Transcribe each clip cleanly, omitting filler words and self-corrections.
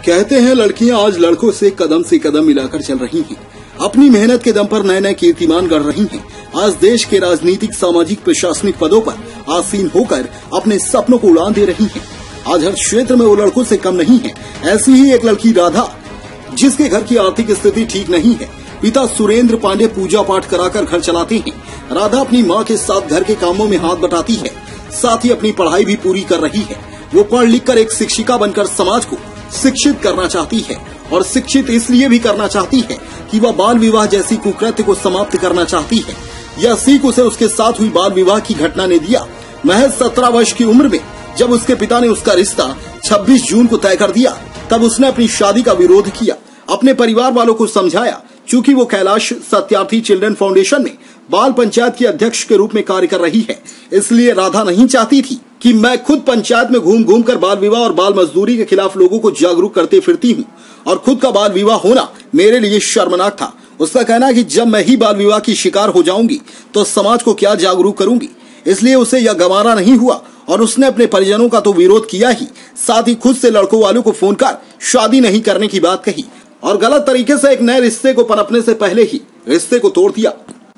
कहते हैं लड़कियां आज लड़कों से कदम मिलाकर चल रही हैं। अपनी मेहनत के दम पर नए नए कीर्तिमान गढ़ रही हैं। आज देश के राजनीतिक, सामाजिक, प्रशासनिक पदों पर आसीन होकर अपने सपनों को उड़ान दे रही हैं। आज हर क्षेत्र में वो लड़कों से कम नहीं है। ऐसी ही एक लड़की राधा, जिसके घर की आर्थिक स्थिति ठीक नहीं है। पिता सुरेंद्र पांडे पूजा पाठ कराकर घर चलाते हैं। राधा अपनी मां के साथ घर के कामों में हाथ बटाती है, साथ ही अपनी पढ़ाई भी पूरी कर रही है। वो पढ़ लिख कर एक शिक्षिका बनकर समाज को शिक्षित करना चाहती है, और शिक्षित इसलिए भी करना चाहती है कि वह बाल विवाह जैसी कुकृत्य को समाप्त करना चाहती है। यह सीख उसे उसके साथ हुई बाल विवाह की घटना ने दिया। महज 17 वर्ष की उम्र में जब उसके पिता ने उसका रिश्ता 26 जून को तय कर दिया, तब उसने अपनी शादी का विरोध किया। अपने परिवार वालों को समझाया। चूंकि वो कैलाश सत्यार्थी चिल्ड्रन फाउंडेशन में बाल पंचायत की अध्यक्ष के रूप में कार्य कर रही है, इसलिए राधा नहीं चाहती थी कि मैं खुद पंचायत में घूम घूम कर बाल विवाह और बाल मजदूरी के खिलाफ लोगों को जागरूक करते फिरती हूँ, और खुद का बाल विवाह होना मेरे लिए शर्मनाक था। उसका कहना है कि जब मैं ही बाल विवाह की शिकार हो जाऊंगी तो समाज को क्या जागरूक करूंगी। इसलिए उसे यह गंवारा नहीं हुआ और उसने अपने परिजनों का तो विरोध किया ही, साथ ही खुद से लड़कों वालों को फोन कर शादी नहीं करने की बात कही और गलत तरीके से एक नए रिश्ते को पनपने से पहले ही रिश्ते को तोड़ दिया।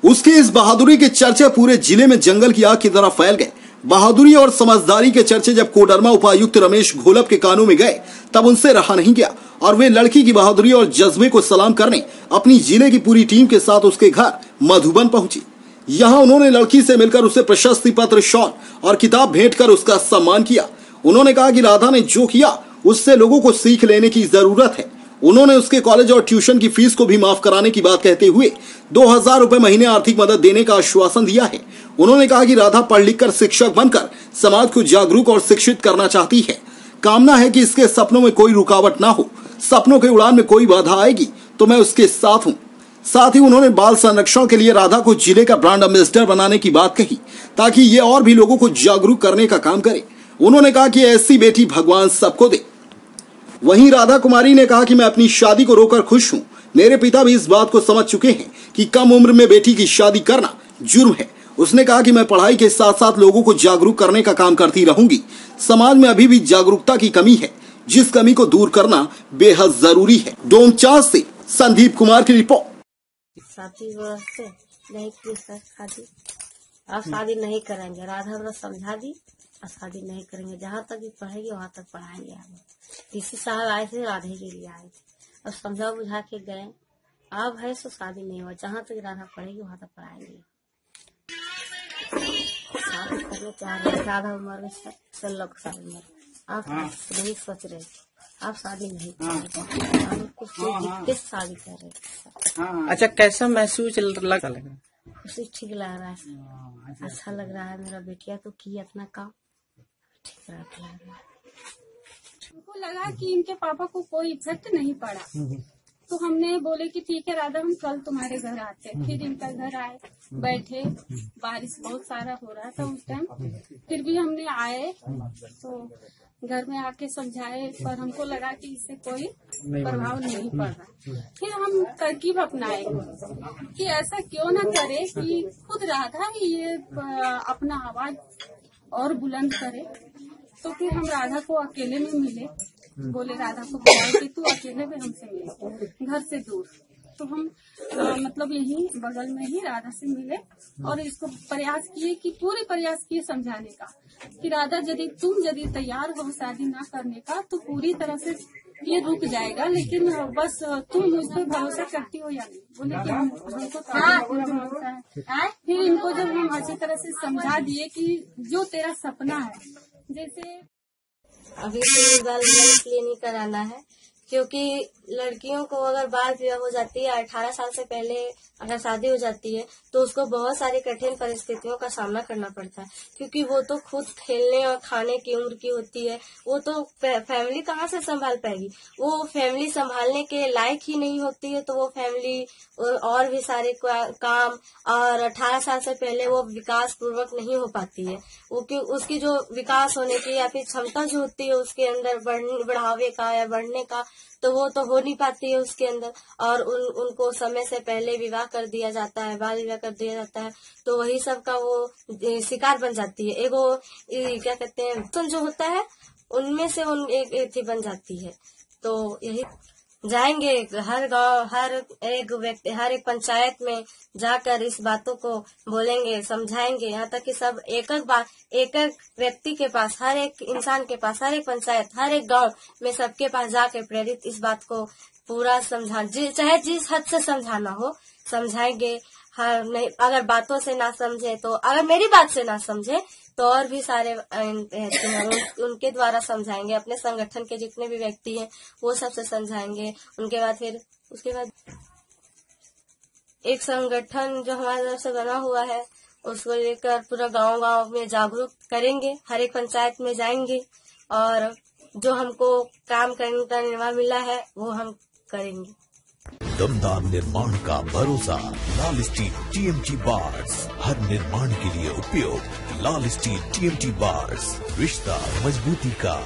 उसकी इस बहादुरी के चर्चे पूरे जिले में जंगल की आग की तरह फैल गए। बहादुरी और समझदारी के चर्चे जब कोडरमा उपायुक्त रमेश घोलप के कानों में गए, तब उनसे रहा नहीं गया और वे लड़की की बहादुरी और जज्बे को सलाम करने अपनी जिले की पूरी टीम के साथ उसके घर मधुबन पहुंचे। यहाँ उन्होंने लड़की से मिलकर उसे प्रशस्ति पत्र, शॉल और किताब भेंट कर उसका सम्मान किया। उन्होंने कहा कि राधा ने जो किया उससे लोगों को सीख लेने की जरूरत है। उन्होंने उसके कॉलेज और ट्यूशन की फीस को भी माफ कराने की बात कहते हुए 2000 रुपए महीने आर्थिक मदद देने का आश्वासन दिया है। उन्होंने कहा कि राधा पढ़ लिख कर शिक्षक बनकर समाज को जागरूक और शिक्षित करना चाहती है। कामना है कि इसके सपनों में कोई रुकावट ना हो। सपनों के उड़ान में कोई बाधा आएगी तो मैं उसके साथ हूँ। साथ ही उन्होंने बाल संरक्षण के लिए राधा को जिले का ब्रांड एम्बेसडर बनाने की बात कही, ताकि ये और भी लोगों को जागरूक करने का काम करे। उन्होंने कहा कि ऐसी बेटी भगवान सबको दे। वहीं राधा कुमारी ने कहा कि मैं अपनी शादी को रोकर खुश हूं। मेरे पिता भी इस बात को समझ चुके हैं कि कम उम्र में बेटी की शादी करना जुर्म है। उसने कहा कि मैं पढ़ाई के साथ साथ लोगों को जागरूक करने का काम करती रहूंगी। समाज में अभी भी जागरूकता की कमी है, जिस कमी को दूर करना बेहद जरूरी है। डोमचांच से संदीप कुमार की रिपोर्ट। शादी से नहीं की सर, शादी अब शादी नहीं करेंगे। राधा बड़ा समझा दी और शादी नहीं करेंगे। जहाँ तक भी पढ़ेगी वहाँ तक पढ़ाएंगे। आगे डीसी साहब आए थे, राधे के लिए आए थे और समझा बुझा के गए। अब है सो शादी नहीं हुआ। जहाँ तक राधा पढ़ेगी वहाँ तक पढ़ाएंगे। शादी करने चाह रहे राधा उम्र में 16 साल में। आप नहीं सोच रहे थे, आप शादी नहीं कर रहे, शादी कर रहे। अच्छा, कैसा महसूस लगा? खुशी ठीक लग रहा है, अच्छा लग रहा है। मेरा बेटिया तो की अपना काम ठीक लग रहा है। हमको लगा कि इनके पापा को कोई इफेक्ट नहीं पड़ा, तो हमने बोले कि ठीक है राधा, हम कल तुम्हारे घर आते हैं। फिर इनका घर आए, बैठे, बारिश बहुत सारा हो रहा था उस टाइम, फिर भी हमने आए तो घर में आके समझाए, पर हमको लगा कि इससे कोई प्रभाव नहीं पड़ रहा। फिर हम तरकीब अपनाए कि ऐसा क्यों ना करे कि खुद राधा ही ये अपना आवाज और बुलंद करे। तो फिर हम राधा को अकेले में मिले, बोले राधा को बुलाए कि तू अकेले में हमसे मिले, घर से दूर। तो हम मतलब यही बगल में ही राधा से मिले और इसको प्रयास किए कि पूरे प्रयास किए समझाने का कि राधा यदि तैयार हो शादी ना करने का तो पूरी तरह से ये रुक जाएगा, लेकिन बस तुम मुझ पर भरोसा करती हो या नहीं। बोले कि हमको तो भरोसा है। फिर इनको जब हम अच्छी तरह से समझा दिए कि जो तेरा सपना है, जैसे अभी तो बाल विवाह इसलिए नहीं कराना है क्योंकि लड़कियों को अगर बाल विवाह हो जाती है 18 साल से पहले अगर शादी हो जाती है तो उसको बहुत सारी कठिन परिस्थितियों का सामना करना पड़ता है, क्योंकि वो तो खुद खेलने और खाने की उम्र की होती है। वो तो फैमिली कहाँ से संभाल पाएगी, वो फैमिली संभालने के लायक ही नहीं होती है। तो वो फैमिली और भी सारे काम और 18 साल से पहले वो विकास पूर्वक नहीं हो पाती है। वो उसकी जो विकास होने की या फिर क्षमता जो होती है उसके अंदर बढ़ावे का या बढ़ने का, तो वो तो हो नहीं पाती है उसके अंदर। और उनको समय से पहले विवाह कर दिया जाता है, बाल विवाह कर दिया जाता है, तो वही सब का वो शिकार बन जाती है। एगो क्या कहते हैं जो होता है उनमें से एक थी बन जाती है। तो यही जाएंगे हर गांव, हर एक व्यक्ति, हर एक पंचायत में जाकर इस बातों को बोलेंगे, समझाएंगे, यहाँ तक कि सब एक एक व्यक्ति के पास, हर एक इंसान के पास, हर एक पंचायत, हर एक गांव में सबके पास जाके प्रेरित इस बात को पूरा चाहे जिस हद से समझाना हो समझाएंगे। हर नहीं, अगर बातों से ना समझे तो, अगर मेरी बात से ना समझे तो और भी सारे उनके द्वारा समझाएंगे। अपने संगठन के जितने भी व्यक्ति हैं वो सबसे समझाएंगे। उसके बाद एक संगठन जो हमारी तरफ से बना हुआ है उसको लेकर पूरा गांव में जागरूक करेंगे। हर एक पंचायत में जाएंगे और जो हमको काम करने का निर्णय मिला है वो हम करेंगे। दमदार निर्माण का भरोसा लाल स्टील TMT बार्स, हर निर्माण के लिए उपयोग लाल स्टील TMT बार्स, रिश्ता मजबूती का।